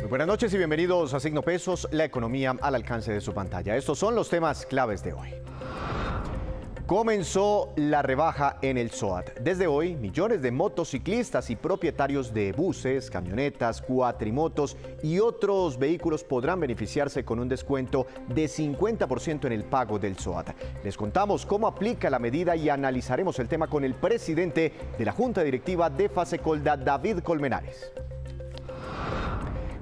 Muy buenas noches y bienvenidos a Signo Pesos, la economía al alcance de su pantalla. Estos son los temas claves de hoy. Comenzó la rebaja en el SOAT. Desde hoy, millones de motociclistas y propietarios de buses, camionetas, cuatrimotos y otros vehículos podrán beneficiarse con un descuento de 50% en el pago del SOAT. Les contamos cómo aplica la medida y analizaremos el tema con el presidente de la Junta Directiva de Fasecolda, David Colmenares.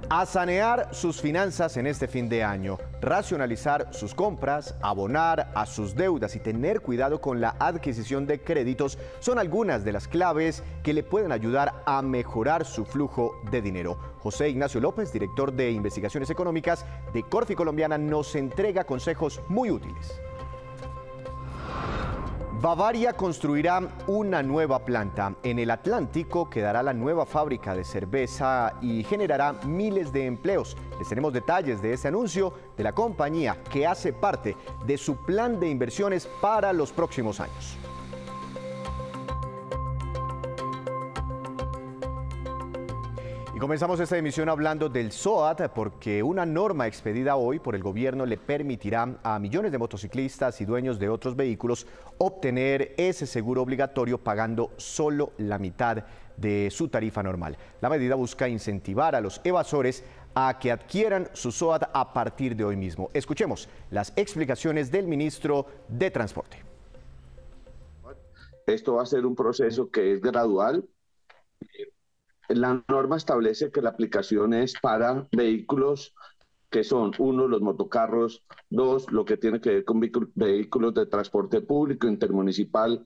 A sanear sus finanzas en este fin de año, racionalizar sus compras, abonar a sus deudas y tener cuidado con la adquisición de créditos son algunas de las claves que le pueden ayudar a mejorar su flujo de dinero. José Ignacio López, director de Investigaciones Económicas de Corfi Colombiana, nos entrega consejos muy útiles. Bavaria construirá una nueva planta. En el Atlántico quedará la nueva fábrica de cerveza y generará miles de empleos. Les tenemos detalles de este anuncio de la compañía que hace parte de su plan de inversiones para los próximos años. Y comenzamos esta emisión hablando del SOAT porque una norma expedida hoy por el gobierno le permitirá a millones de motociclistas y dueños de otros vehículos obtener ese seguro obligatorio pagando solo la mitad de su tarifa normal. La medida busca incentivar a los evasores a que adquieran su SOAT a partir de hoy mismo. Escuchemos las explicaciones del ministro de Transporte. Esto va a ser un proceso que es gradual. La norma establece que la aplicación es para vehículos que son, uno, los motocarros, dos, lo que tiene que ver con vehículos de transporte público, intermunicipal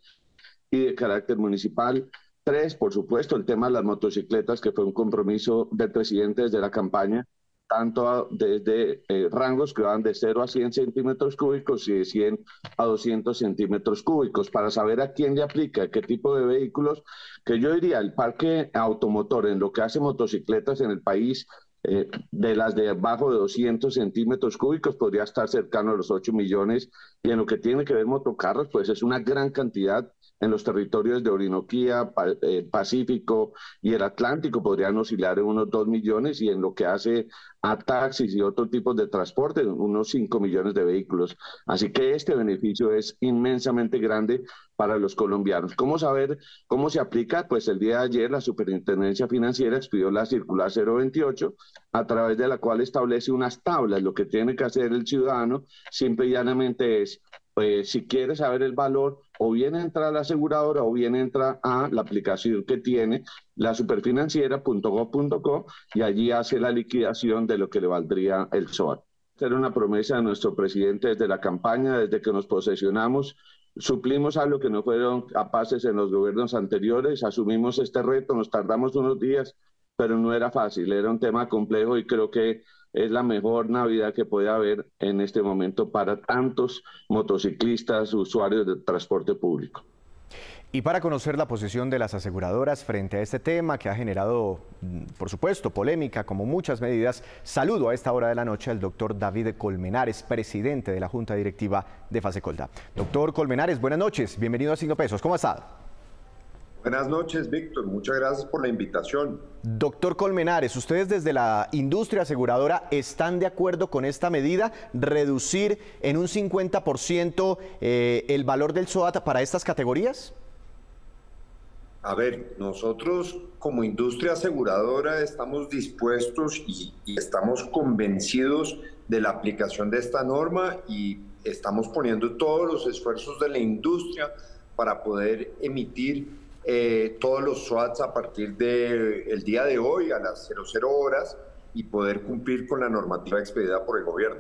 y de carácter municipal. Tres, por supuesto, el tema de las motocicletas, que fue un compromiso del presidente desde la campaña, tanto desde rangos que van de 0 a 100 centímetros cúbicos y de 100 a 200 centímetros cúbicos, para saber a quién le aplica, qué tipo de vehículos, que yo diría el parque automotor en lo que hace motocicletas en el país, de las de abajo de 200 centímetros cúbicos podría estar cercano a los 8 millones, y en lo que tiene que ver motocarros, pues es una gran cantidad. En los territorios de Orinoquía, Pacífico y el Atlántico podrían oscilar en unos 2 millones, y en lo que hace a taxis y otros tipos de transporte, unos 5 millones de vehículos. Así que este beneficio es inmensamente grande para los colombianos. ¿Cómo saber cómo se aplica? Pues el día de ayer la Superintendencia Financiera expidió la circular 028, a través de la cual establece unas tablas. Lo que tiene que hacer el ciudadano simple y llanamente es, si quiere saber el valor, o bien entra a la aseguradora o bien entra a la aplicación que tiene, la superfinanciera.gov.co, y allí hace la liquidación de lo que le valdría el SOAT. Esta era una promesa de nuestro presidente desde la campaña, desde que nos posesionamos. Suplimos algo que no fueron capaces en los gobiernos anteriores, asumimos este reto, nos tardamos unos días, pero no era fácil, era un tema complejo, y creo que es la mejor Navidad que puede haber en este momento para tantos motociclistas, usuarios de transporte público. Y para conocer la posición de las aseguradoras frente a este tema que ha generado, por supuesto, polémica como muchas medidas, saludo a esta hora de la noche al doctor David Colmenares, presidente de la Junta Directiva de Fasecolda. Doctor Colmenares, buenas noches, bienvenido a Signo Pesos, ¿cómo ha estado? Buenas noches, Víctor. Muchas gracias por la invitación. Doctor Colmenares, ustedes desde la industria aseguradora están de acuerdo con esta medida, reducir en un 50% el valor del SOAT para estas categorías. A ver, nosotros como industria aseguradora estamos dispuestos y estamos convencidos de la aplicación de esta norma, y estamos poniendo todos los esfuerzos de la industria para poder emitir todos los SOATs a partir del día de hoy a las 00 horas y poder cumplir con la normativa expedida por el gobierno.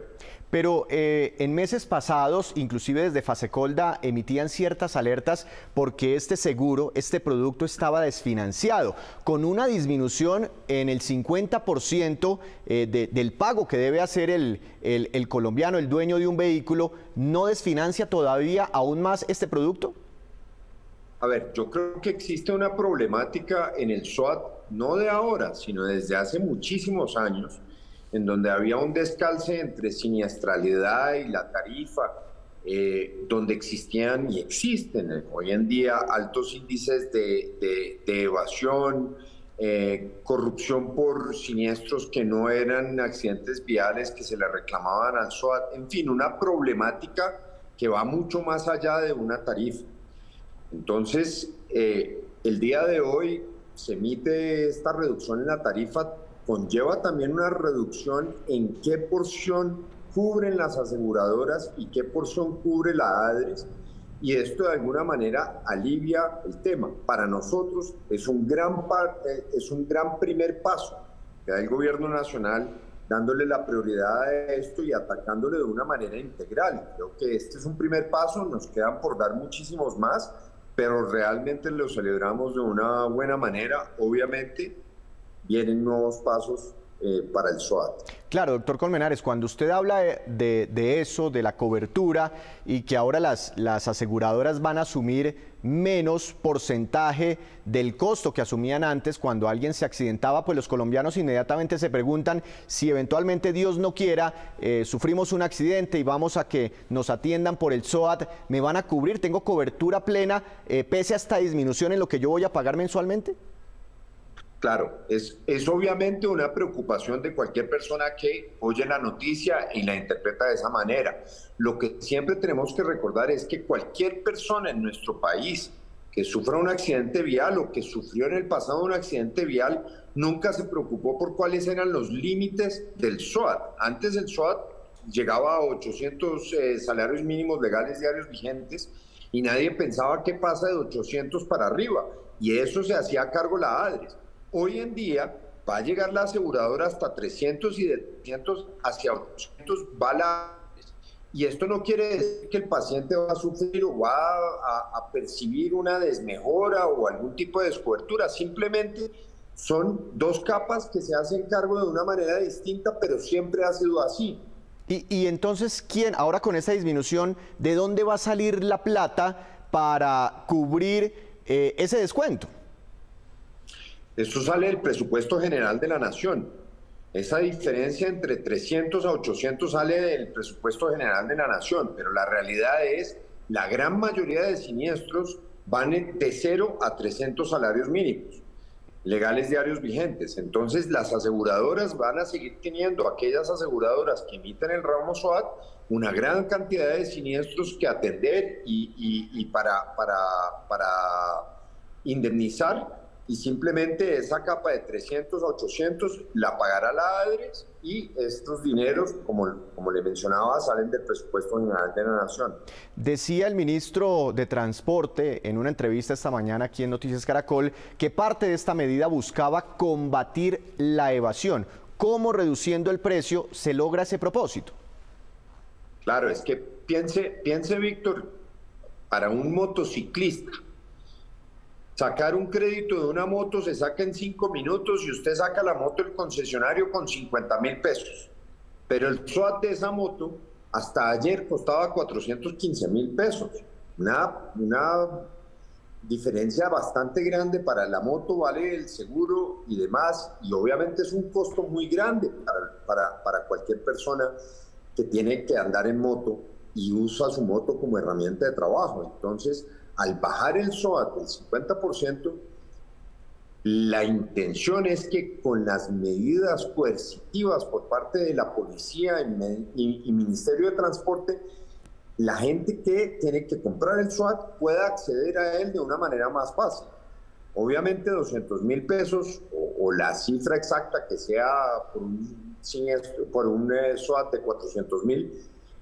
Pero en meses pasados, inclusive desde Fasecolda, emitían ciertas alertas porque este seguro, este producto estaba desfinanciado, con una disminución en el 50% del pago que debe hacer el colombiano, el dueño de un vehículo. ¿No desfinancia todavía aún más este producto? A ver, yo creo que existe una problemática en el SOAT, no de ahora, sino desde hace muchísimos años, en donde había un descalce entre siniestralidad y la tarifa, donde existían y existen hoy en día altos índices de evasión, corrupción por siniestros que no eran accidentes viales que se le reclamaban al SOAT, en fin, una problemática que va mucho más allá de una tarifa. Entonces, el día de hoy se emite esta reducción en la tarifa, conlleva también una reducción en qué porción cubren las aseguradoras y qué porción cubre la ADRES, y esto de alguna manera alivia el tema. Para nosotros es un gran primer paso que da el gobierno nacional, dándole la prioridad a esto y atacándole de una manera integral. Creo que este es un primer paso, nos quedan por dar muchísimos más, pero realmente lo celebramos de una buena manera. Obviamente vienen nuevos pasos para el SOAT. Claro, doctor Colmenares, cuando usted habla de eso, de la cobertura y que ahora las aseguradoras van a asumir menos porcentaje del costo que asumían antes cuando alguien se accidentaba, pues los colombianos inmediatamente se preguntan si eventualmente, Dios no quiera, sufrimos un accidente y vamos a que nos atiendan por el SOAT, ¿me van a cubrir? ¿Tengo cobertura plena pese a esta disminución en lo que yo voy a pagar mensualmente? Claro, es obviamente una preocupación de cualquier persona que oye la noticia y la interpreta de esa manera. Lo que siempre tenemos que recordar es que cualquier persona en nuestro país que sufra un accidente vial o que sufrió en el pasado un accidente vial, nunca se preocupó por cuáles eran los límites del SOAT. Antes el SOAT llegaba a 800 salarios mínimos legales diarios vigentes y nadie pensaba qué pasa de 800 para arriba, y eso se hacía cargo la ADRES. Hoy en día va a llegar la aseguradora hasta 300 y de 300 hacia 800 va la ADRES. Y esto no quiere decir que el paciente va a sufrir o va a percibir una desmejora o algún tipo de descobertura. Simplemente son dos capas que se hacen cargo de una manera distinta, pero siempre ha sido así. Y entonces, ¿quién, ahora con esta disminución, de dónde va a salir la plata para cubrir ese descuento? Esto sale del presupuesto general de la Nación. Esa diferencia entre 300 a 800 sale del presupuesto general de la Nación, pero la realidad es, la gran mayoría de siniestros van de 0 a 300 salarios mínimos legales diarios vigentes. Entonces, las aseguradoras van a seguir teniendo, aquellas aseguradoras que emiten el ramo SOAT, una gran cantidad de siniestros que atender y para indemnizar, y simplemente esa capa de 300 a 800 la pagará la ADRES, y estos dineros, como le mencionaba, salen del presupuesto general de la Nación. Decía el ministro de Transporte en una entrevista esta mañana aquí en Noticias Caracol que parte de esta medida buscaba combatir la evasión. ¿Cómo, reduciendo el precio, se logra ese propósito? Claro, es que piense, Víctor, para un motociclista, sacar un crédito de una moto se saca en 5 minutos y usted saca la moto del concesionario con 50.000 pesos. Pero el SOAT de esa moto hasta ayer costaba 415.000 pesos. Una diferencia bastante grande. Para la moto vale el seguro y demás, y obviamente es un costo muy grande para cualquier persona que tiene que andar en moto y usa su moto como herramienta de trabajo. Entonces, al bajar el SOAT del 50%, la intención es que con las medidas coercitivas por parte de la policía y Ministerio de Transporte, la gente que tiene que comprar el SOAT pueda acceder a él de una manera más fácil. Obviamente 200.000 pesos o la cifra exacta que sea por un SOAT de 400.000,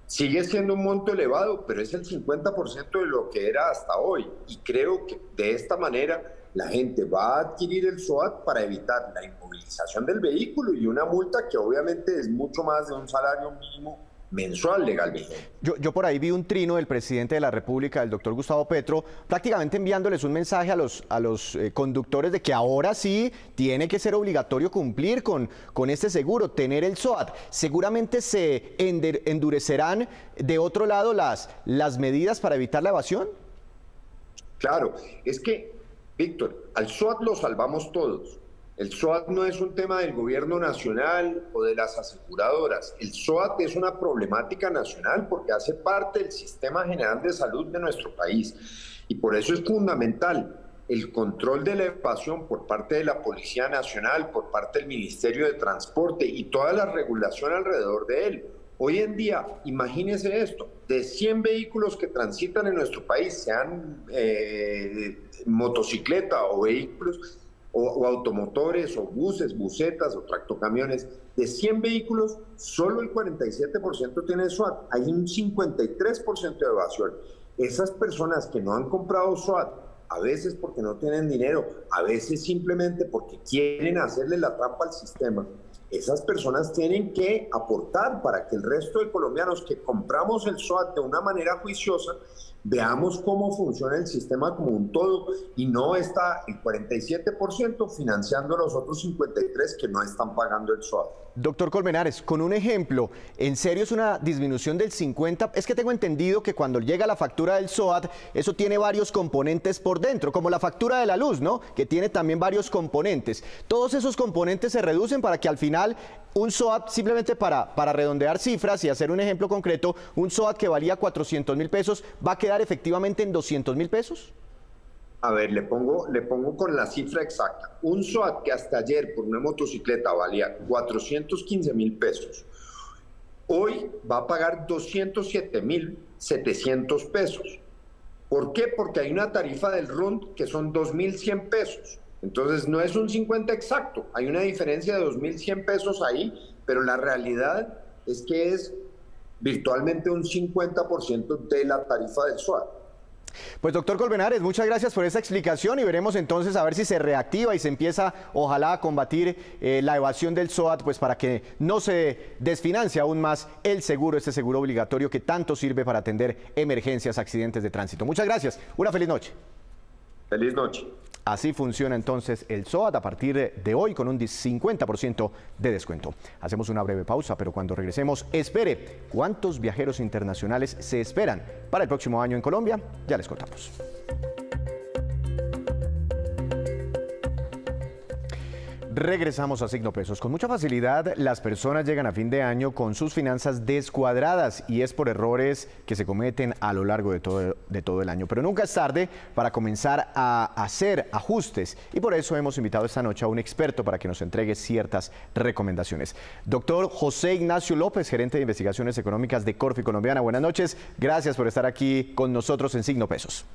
sigue siendo un monto elevado, pero es el 50% de lo que era hasta hoy. Y creo que de esta manera la gente va a adquirir el SOAT para evitar la inmovilización del vehículo y una multa que obviamente es mucho más de un salario mínimo mensual legal vigente. Yo por ahí vi un trino del presidente de la República, el doctor Gustavo Petro, prácticamente enviándoles un mensaje a los conductores de que ahora sí tiene que ser obligatorio cumplir con este seguro, tener el SOAT. Seguramente se endurecerán de otro lado las medidas para evitar la evasión. Claro, es que, Víctor, al SOAT lo salvamos todos. El SOAT no es un tema del gobierno nacional o de las aseguradoras. El SOAT es una problemática nacional porque hace parte del sistema general de salud de nuestro país. Y por eso es fundamental el control de la evasión por parte de la Policía Nacional, por parte del Ministerio de Transporte y toda la regulación alrededor de él. Hoy en día, imagínense esto, de 100 vehículos que transitan en nuestro país, sean motocicleta o vehículos, o automotores, o buses, busetas, o tractocamiones, de 100 vehículos, solo el 47% tiene SOAT. Hay un 53% de evasión. Esas personas que no han comprado SOAT, a veces porque no tienen dinero, a veces simplemente porque quieren hacerle la trampa al sistema, esas personas tienen que aportar para que el resto de colombianos que compramos el SOAT de una manera juiciosa, veamos cómo funciona el sistema como un todo y no está el 47% financiando a los otros 53% que no están pagando el SOAT. Doctor Colmenares, con un ejemplo, ¿en serio es una disminución del 50%? Es que tengo entendido que cuando llega la factura del SOAT, eso tiene varios componentes por dentro, como la factura de la luz, ¿no? Que tiene también varios componentes. Todos esos componentes se reducen para que al final un SOAT, simplemente para redondear cifras y hacer un ejemplo concreto, un SOAT que valía 400.000 pesos, ¿va a quedar efectivamente en 200.000 pesos? A ver, le pongo con la cifra exacta. Un SOAT que hasta ayer por una motocicleta valía 415.000 pesos, hoy va a pagar 207.700 pesos. ¿Por qué? Porque hay una tarifa del RUND que son 2.100 pesos. Entonces no es un 50 exacto, hay una diferencia de 2.100 pesos ahí, pero la realidad es que es virtualmente un 50% de la tarifa del SOAT. Pues doctor Colmenares, muchas gracias por esa explicación y veremos entonces a ver si se reactiva y se empieza ojalá a combatir la evasión del SOAT, pues para que no se desfinancie aún más el seguro, este seguro obligatorio que tanto sirve para atender emergencias, accidentes de tránsito. Muchas gracias, una feliz noche. Feliz noche. Así funciona entonces el SOAT a partir de hoy con un 50% de descuento. Hacemos una breve pausa, pero cuando regresemos, espere cuántos viajeros internacionales se esperan para el próximo año en Colombia. Ya les contamos. Regresamos a Signo Pesos. Con mucha facilidad, las personas llegan a fin de año con sus finanzas descuadradas y es por errores que se cometen a lo largo de todo el año. Pero nunca es tarde para comenzar a hacer ajustes y por eso hemos invitado esta noche a un experto para que nos entregue ciertas recomendaciones. Doctor José Ignacio López, gerente de investigaciones económicas de Corfi Colombiana. Buenas noches. Gracias por estar aquí con nosotros en Signo Pesos.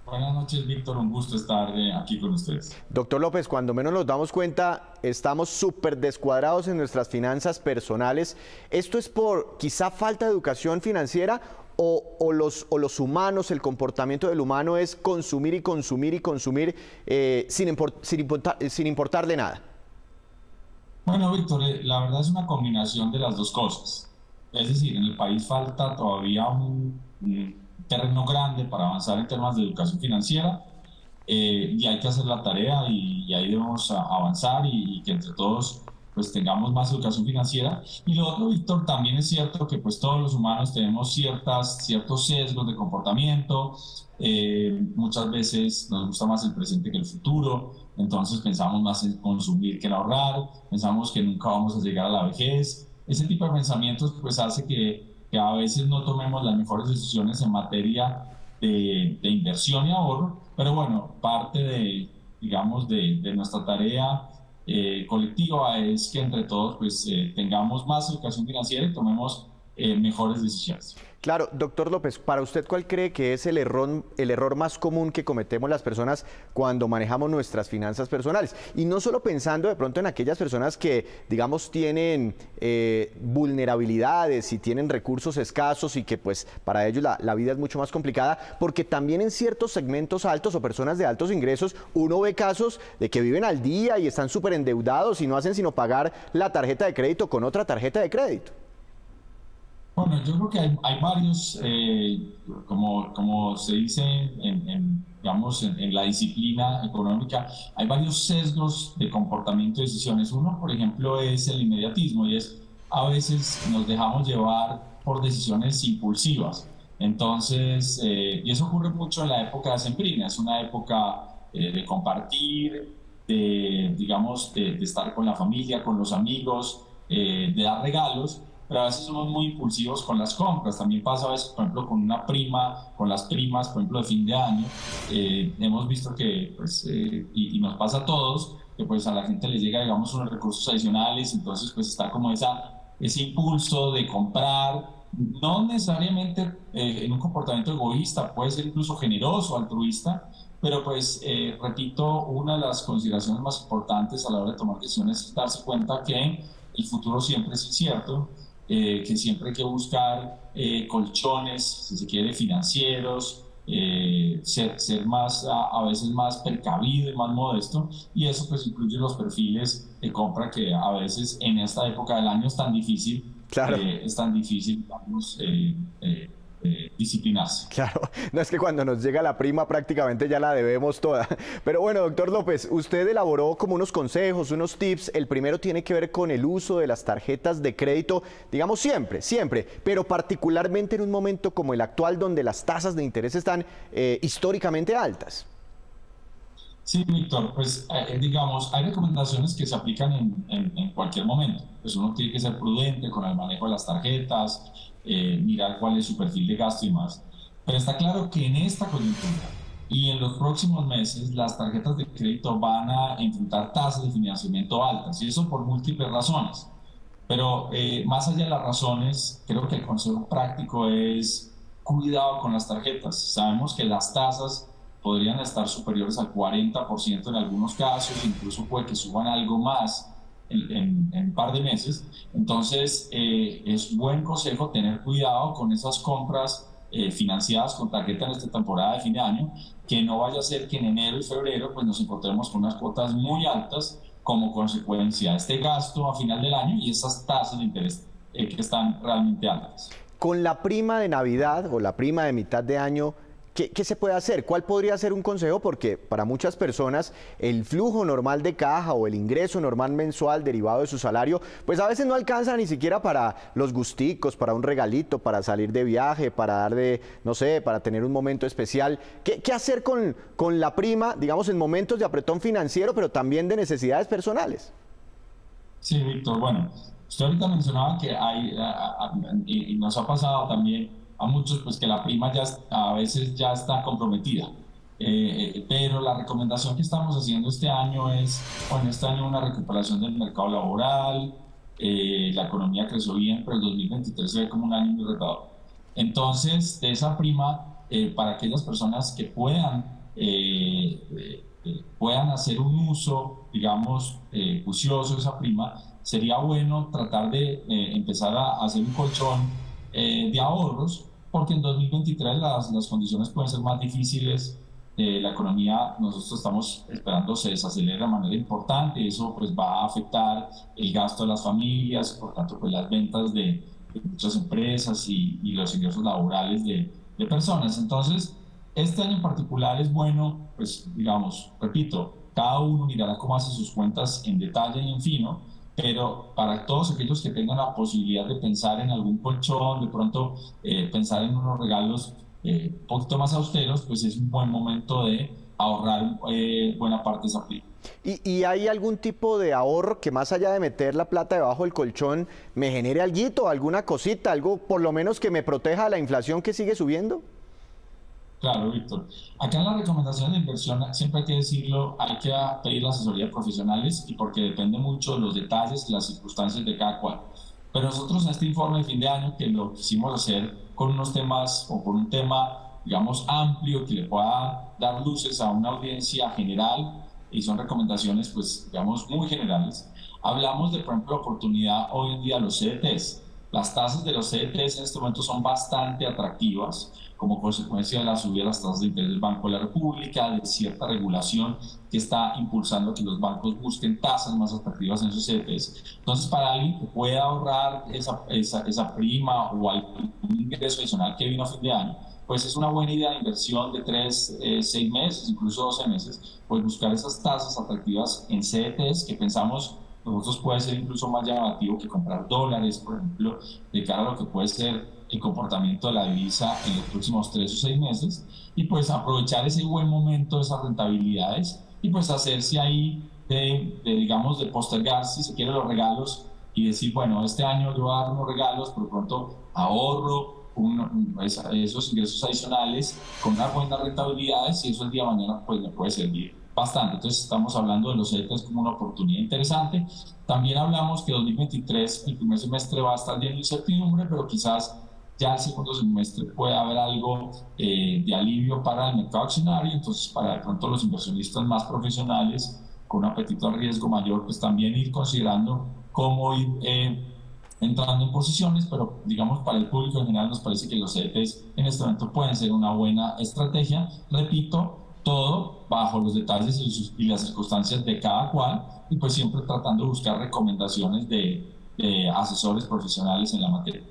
Buenas noches, Víctor. Un gusto estar aquí con ustedes. Doctor López, cuando menos nos damos cuenta, estamos súper descuadrados en nuestras finanzas personales. ¿Esto es por quizá falta de educación financiera o los humanos, el comportamiento del humano es consumir y consumir y consumir sin importarle nada? Bueno, Víctor, la verdad es una combinación de las dos cosas. Es decir, en el país falta todavía un terreno grande para avanzar en temas de educación financiera y hay que hacer la tarea y ahí debemos avanzar y que entre todos pues tengamos más educación financiera. Y lo otro, Víctor, también es cierto que pues todos los humanos tenemos ciertos sesgos de comportamiento, muchas veces nos gusta más el presente que el futuro, entonces pensamos más en consumir que en ahorrar, pensamos que nunca vamos a llegar a la vejez. Ese tipo de pensamientos pues hace que a veces no tomemos las mejores decisiones en materia de inversión y ahorro, pero bueno, parte de, digamos, de nuestra tarea colectiva es que entre todos pues tengamos más educación financiera y tomemos mejores decisiones. Claro, doctor López, para usted, ¿cuál cree que es el error más común que cometemos las personas cuando manejamos nuestras finanzas personales? Y no solo pensando de pronto en aquellas personas que, digamos, tienen vulnerabilidades y tienen recursos escasos y que pues para ellos la vida es mucho más complicada, porque también en ciertos segmentos altos o personas de altos ingresos, uno ve casos de que viven al día y están súper endeudados y no hacen sino pagar la tarjeta de crédito con otra tarjeta de crédito. Bueno, yo creo que hay varios, como se dice digamos, en la disciplina económica, hay varios sesgos de comportamiento y decisiones. Uno, por ejemplo, es el inmediatismo y es a veces nos dejamos llevar por decisiones impulsivas. Entonces, y eso ocurre mucho en la época decembrina, es una época de compartir, digamos, de estar con la familia, con los amigos, de dar regalos. pero a veces somos muy impulsivos con las compras. También pasa a veces, por ejemplo, con una prima, con las primas, por ejemplo, de fin de año. Hemos visto que, pues, y nos pasa a todos, que pues a la gente le llega, digamos, unos recursos adicionales, entonces pues está como ese impulso de comprar, no necesariamente en un comportamiento egoísta, puede ser incluso generoso, altruista, pero pues, repito, una de las consideraciones más importantes a la hora de tomar decisiones es darse cuenta que el futuro siempre es incierto, que siempre hay que buscar colchones, si se quiere, financieros, ser más, a veces más precavido y más modesto, y eso pues incluye los perfiles de compra que a veces en esta época del año Claro. es tan difícil, vamos, disciplinarse. Claro, no es que cuando nos llega la prima prácticamente ya la debemos toda. Pero bueno, doctor López, usted elaboró como unos consejos, unos tips. El primero tiene que ver con el uso de las tarjetas de crédito, digamos siempre, pero particularmente en un momento como el actual donde las tasas de interés están históricamente altas. Sí, Víctor, pues digamos, hay recomendaciones que se aplican en cualquier momento. Pues uno tiene que ser prudente con el manejo de las tarjetas, mirar cuál es su perfil de gasto y más. Pero está claro que en esta coyuntura y en los próximos meses las tarjetas de crédito van a enfrentar tasas de financiamiento altas, y eso por múltiples razones. Pero más allá de las razones, creo que el consejo práctico es cuidado con las tarjetas. Sabemos que las tasas podrían estar superiores al 40% en algunos casos, incluso puede que suban algo más en un par de meses. Entonces, es buen consejo tener cuidado con esas compras financiadas con tarjeta en esta temporada de fin de año, que no vaya a ser que en enero y febrero pues nos encontremos con unas cuotas muy altas como consecuencia de este gasto a final del año y esas tasas de interés que están realmente altas. Con la prima de Navidad o la prima de mitad de año, ¿qué se puede hacer? ¿Cuál podría ser un consejo? Porque para muchas personas el flujo normal de caja o el ingreso normal mensual derivado de su salario, pues a veces no alcanza ni siquiera para los gusticos, para un regalito, para salir de viaje, para dar de, no sé, para tener un momento especial. ¿Qué hacer con la prima, digamos, en momentos de apretón financiero, pero también de necesidades personales? Sí, Víctor, bueno, usted ahorita mencionaba que y nos ha pasado también a muchos, pues que la prima ya a veces ya está comprometida. Pero la recomendación que estamos haciendo este año es, bueno, este año una recuperación del mercado laboral, la economía creció bien, pero el 2023 se ve como un año muy retador. Entonces, de esa prima, para aquellas personas que puedan hacer un uso, digamos, juicioso de esa prima, sería bueno tratar de empezar a hacer un colchón de ahorros, porque en 2023 las condiciones pueden ser más difíciles. La economía, nosotros estamos esperando, se desacelera de manera importante, eso pues va a afectar el gasto de las familias, por tanto pues las ventas de muchas empresas y los ingresos laborales de personas. Entonces, este año en particular es bueno, pues digamos, repito, cada uno mirará cómo hace sus cuentas en detalle y en fino, pero para todos aquellos que tengan la posibilidad de pensar en algún colchón, de pronto pensar en unos regalos un poquito más austeros, pues es un buen momento de ahorrar buena parte de esa prima. ¿Y hay algún tipo de ahorro que más allá de meter la plata debajo del colchón me genere alguito, alguna cosita, algo por lo menos que me proteja de la inflación que sigue subiendo? Claro, Víctor. Acá en la recomendación de inversión, siempre hay que decirlo, hay que pedir la asesoría de profesionales y porque depende mucho de los detalles y las circunstancias de cada cual. Pero nosotros en este informe de fin de año, que lo quisimos hacer con unos temas o con un tema, digamos, amplio que le pueda dar luces a una audiencia general y son recomendaciones, pues, digamos, muy generales. Hablamos de, por ejemplo, la oportunidad hoy en día de los CDTs. Las tasas de los CDTs en este momento son bastante atractivas como consecuencia de la subida de las tasas de interés del Banco de la República, de cierta regulación que está impulsando que los bancos busquen tasas más atractivas en sus CDTs. Entonces, para alguien que pueda ahorrar esa prima o algún ingreso adicional que vino a fin de año, pues es una buena idea de inversión de 3, 6 meses, incluso 12 meses, pues buscar esas tasas atractivas en CDTs que pensamos nosotros puede ser incluso más llamativo que comprar dólares, por ejemplo, de cara a lo que puede ser el comportamiento de la divisa en los próximos 3 o 6 meses, y pues aprovechar ese buen momento de esas rentabilidades y pues hacerse ahí digamos, de postergar, si se quiere, los regalos y decir, bueno, este año yo voy a dar unos regalos, por pronto ahorro esos ingresos adicionales con unas buenas rentabilidades y eso el día de mañana pues me puede servir bastante. Entonces estamos hablando de los CDTs como una oportunidad interesante. También hablamos que 2023, el primer semestre va a estar lleno de incertidumbre, pero quizás ya el segundo semestre puede haber algo de alivio para el mercado accionario. Entonces para de pronto los inversionistas más profesionales con un apetito al riesgo mayor, pues también ir considerando cómo ir entrando en posiciones, pero digamos para el público en general nos parece que los CDTs en este momento pueden ser una buena estrategia. Repito, todo bajo los detalles y las circunstancias de cada cual, y pues siempre tratando de buscar recomendaciones de asesores profesionales en la materia.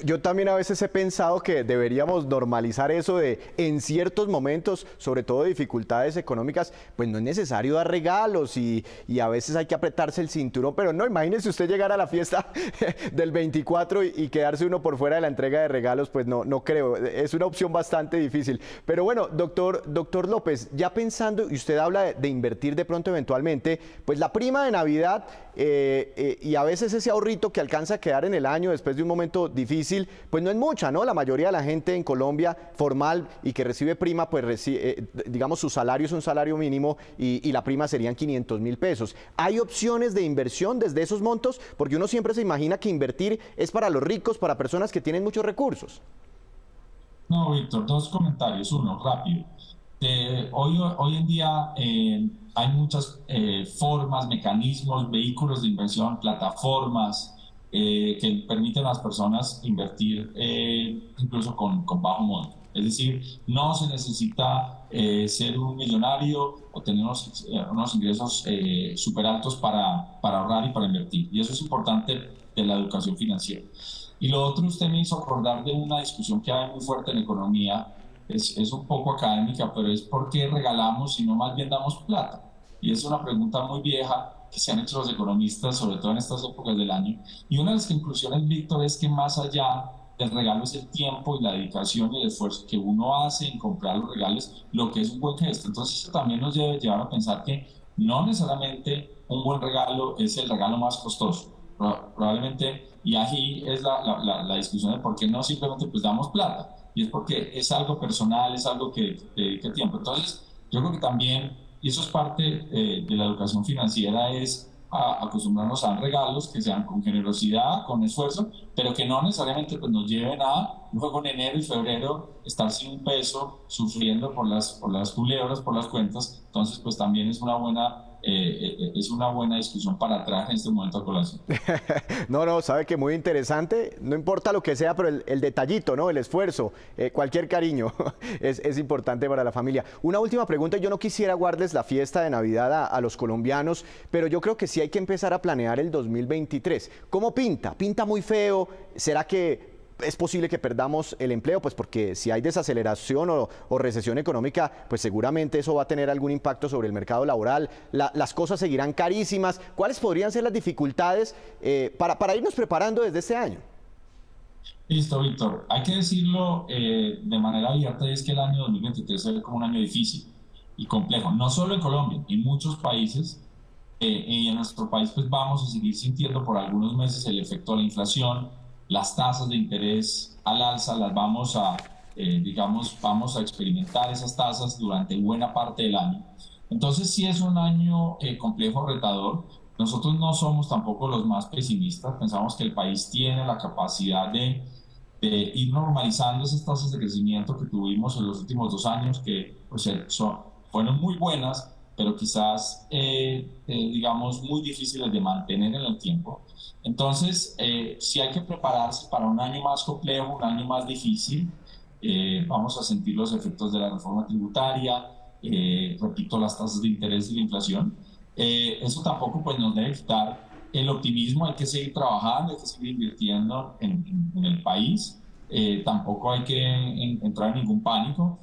Yo también a veces he pensado que deberíamos normalizar eso de en ciertos momentos, sobre todo de dificultades económicas, pues no es necesario dar regalos y a veces hay que apretarse el cinturón, pero no, imagínese usted llegar a la fiesta del 24 y quedarse uno por fuera de la entrega de regalos, pues no creo, es una opción bastante difícil. Pero bueno, doctor López, ya pensando, y usted habla de invertir de pronto eventualmente, pues la prima de Navidad y a veces ese ahorrito que alcanza a quedar en el año después de un momento difícil, pues no es mucha, ¿no? La mayoría de la gente en Colombia formal y que recibe prima, pues digamos su salario es un salario mínimo y la prima serían 500.000 pesos. ¿Hay opciones de inversión desde esos montos? Porque uno siempre se imagina que invertir es para los ricos, para personas que tienen muchos recursos. No, Víctor, dos comentarios. Uno, rápido. Hoy en día hay muchas formas, mecanismos, vehículos de inversión, plataformas que permiten a las personas invertir incluso con bajo monto. Es decir, no se necesita ser un millonario o tener unos ingresos súper altos para ahorrar y para invertir. Y eso es importante de la educación financiera. Y lo otro, usted me hizo acordar de una discusión que hay muy fuerte en la economía. Es un poco académica, pero es por qué regalamos y no más bien damos plata. Y es una pregunta muy vieja que se han hecho los economistas, sobre todo en estas épocas del año. Y una de las conclusiones, Víctor, es que más allá del regalo es el tiempo y la dedicación y el esfuerzo que uno hace en comprar los regalos, lo que es un buen gesto. Entonces eso también nos debe llevar a pensar que no necesariamente un buen regalo es el regalo más costoso. Probablemente, y ahí es la discusión de por qué no simplemente pues damos plata. Y es porque es algo personal, es algo que dedica tiempo. Entonces, yo creo que también, y eso es parte de la educación financiera, es acostumbrarnos a dar regalos que sean con generosidad, con esfuerzo, pero que no necesariamente pues, nos lleven a luego en enero y febrero estar sin un peso, sufriendo por las culebras, por las cuentas. Entonces, pues también es una buena discusión para traer en este momento a colación. No, sabe que muy interesante, no importa lo que sea, pero el detallito, ¿no? El esfuerzo, cualquier cariño es importante para la familia. Una última pregunta, yo no quisiera guardarles la fiesta de Navidad a los colombianos, pero yo creo que sí hay que empezar a planear el 2023. ¿Cómo pinta? ¿Pinta muy feo? ¿Será que es posible que perdamos el empleo? Pues porque si hay desaceleración o recesión económica, pues seguramente eso va a tener algún impacto sobre el mercado laboral. Las cosas seguirán carísimas. ¿Cuáles podrían ser las dificultades para irnos preparando desde este año? Listo, Víctor. Hay que decirlo de manera abierta, es que el año 2023 se ve como un año difícil y complejo, no solo en Colombia, en muchos países. Y en nuestro país pues vamos a seguir sintiendo por algunos meses el efecto de la inflación, las tasas de interés al alza, vamos a experimentar esas tasas durante buena parte del año. Entonces sí es un año complejo, retador. Nosotros no somos tampoco los más pesimistas, pensamos que el país tiene la capacidad de ir normalizando esas tasas de crecimiento que tuvimos en los últimos 2 años, que pues, fueron muy buenas, pero quizás, digamos, muy difíciles de mantener en el tiempo. Entonces, sí hay que prepararse para un año más complejo, un año más difícil. Vamos a sentir los efectos de la reforma tributaria, repito, las tasas de interés y la inflación. Eso tampoco pues, nos debe quitar el optimismo, hay que seguir trabajando, hay que seguir invirtiendo en el país. Tampoco hay que entrar en ningún pánico.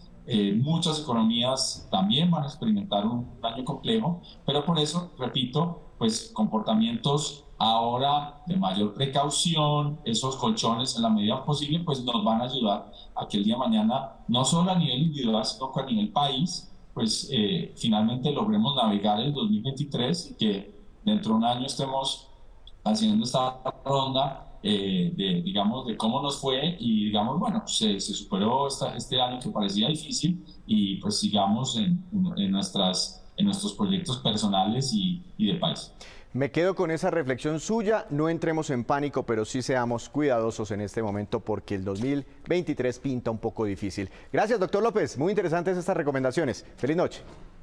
Muchas economías también van a experimentar un año complejo, pero por eso, repito, pues comportamientos ahora de mayor precaución, esos colchones en la medida posible, pues nos van a ayudar a que el día de mañana, no solo a nivel individual, sino que a nivel país, pues finalmente logremos navegar el 2023 y que dentro de un año estemos haciendo esta ronda digamos, de cómo nos fue y, digamos, bueno, se superó este año que parecía difícil y pues sigamos en nuestros proyectos personales y de país. Me quedo con esa reflexión suya, no entremos en pánico, pero sí seamos cuidadosos en este momento porque el 2023 pinta un poco difícil. Gracias, doctor López, muy interesantes estas recomendaciones. Feliz noche.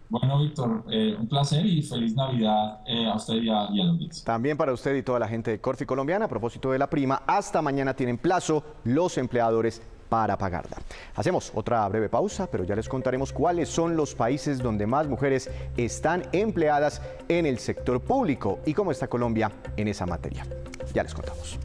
Bueno, Víctor, un placer y feliz Navidad a usted y a los días. También para usted y toda la gente de Corfi Colombiana, a propósito de la prima, hasta mañana tienen plazo los empleadores para pagarla. Hacemos otra breve pausa, pero ya les contaremos cuáles son los países donde más mujeres están empleadas en el sector público y cómo está Colombia en esa materia. Ya les contamos.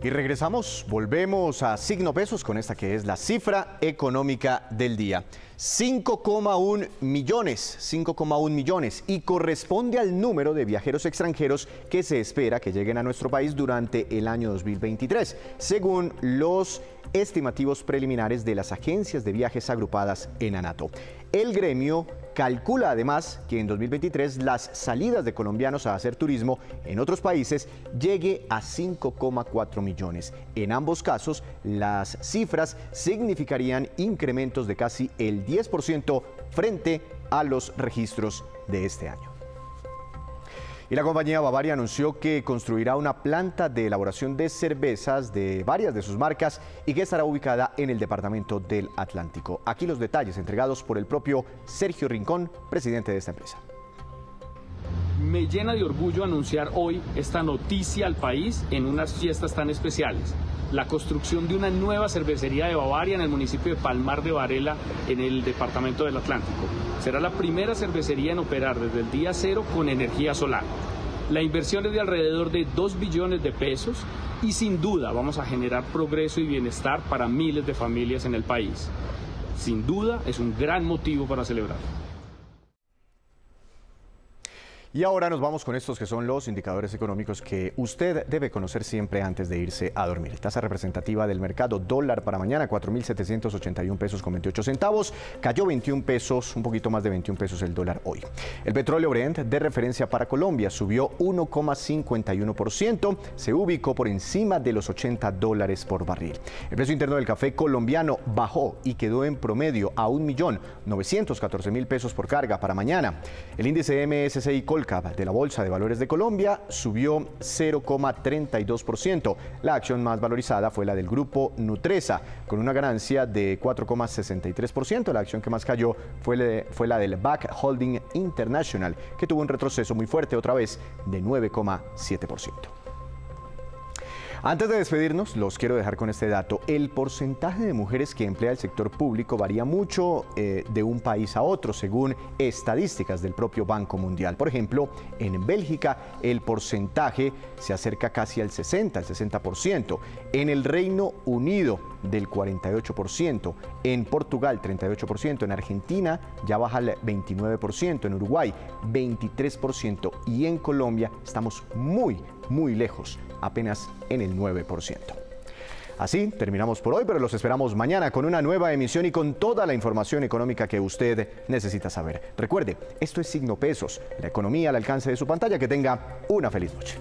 Y regresamos, volvemos a Signo Pesos con esta que es la cifra económica del día. 5,1 millones y corresponde al número de viajeros extranjeros que se espera que lleguen a nuestro país durante el año 2023, según los estimativos preliminares de las agencias de viajes agrupadas en ANATO. El gremio calcula además que en 2023 las salidas de colombianos a hacer turismo en otros países llegue a 5,4 millones. En ambos casos, las cifras significarían incrementos de casi el 10% frente a los registros de este año. Y la compañía Bavaria anunció que construirá una planta de elaboración de cervezas de varias de sus marcas y que estará ubicada en el departamento del Atlántico. Aquí los detalles entregados por el propio Sergio Rincón, presidente de esta empresa. Me llena de orgullo anunciar hoy esta noticia al país en unas fiestas tan especiales. La construcción de una nueva cervecería de Bavaria en el municipio de Palmar de Varela, en el departamento del Atlántico. Será la primera cervecería en operar desde el día cero con energía solar. La inversión es de alrededor de 2 billones de pesos y sin duda vamos a generar progreso y bienestar para miles de familias en el país. Sin duda es un gran motivo para celebrar. Y ahora nos vamos con estos que son los indicadores económicos que usted debe conocer siempre antes de irse a dormir. Tasa representativa del mercado, dólar para mañana, 4.781 pesos con 28 centavos. Cayó 21 pesos, un poquito más de 21 pesos el dólar hoy. El petróleo Brent de referencia para Colombia subió 1,51%. Se ubicó por encima de los $80 por barril. El precio interno del café colombiano bajó y quedó en promedio a 1.914.000 pesos por carga para mañana. El índice MSCI Colcap de la Bolsa de Valores de Colombia subió 0,32%. La acción más valorizada fue la del grupo Nutresa, con una ganancia de 4,63%. La acción que más cayó fue la del BAC Holding International, que tuvo un retroceso muy fuerte, otra vez de 9,7%. Antes de despedirnos, los quiero dejar con este dato. El porcentaje de mujeres que emplea el sector público varía mucho de un país a otro, según estadísticas del propio Banco Mundial. Por ejemplo, en Bélgica el porcentaje se acerca casi al 60%. En el Reino Unido, del 48%. En Portugal, 38%. En Argentina ya baja al 29%. En Uruguay, 23%. Y en Colombia estamos muy lejos, apenas en el 9%. Así terminamos por hoy, pero los esperamos mañana con una nueva emisión y con toda la información económica que usted necesita saber. Recuerde, esto es Signo Pesos, la economía al alcance de su pantalla. Que tenga una feliz noche.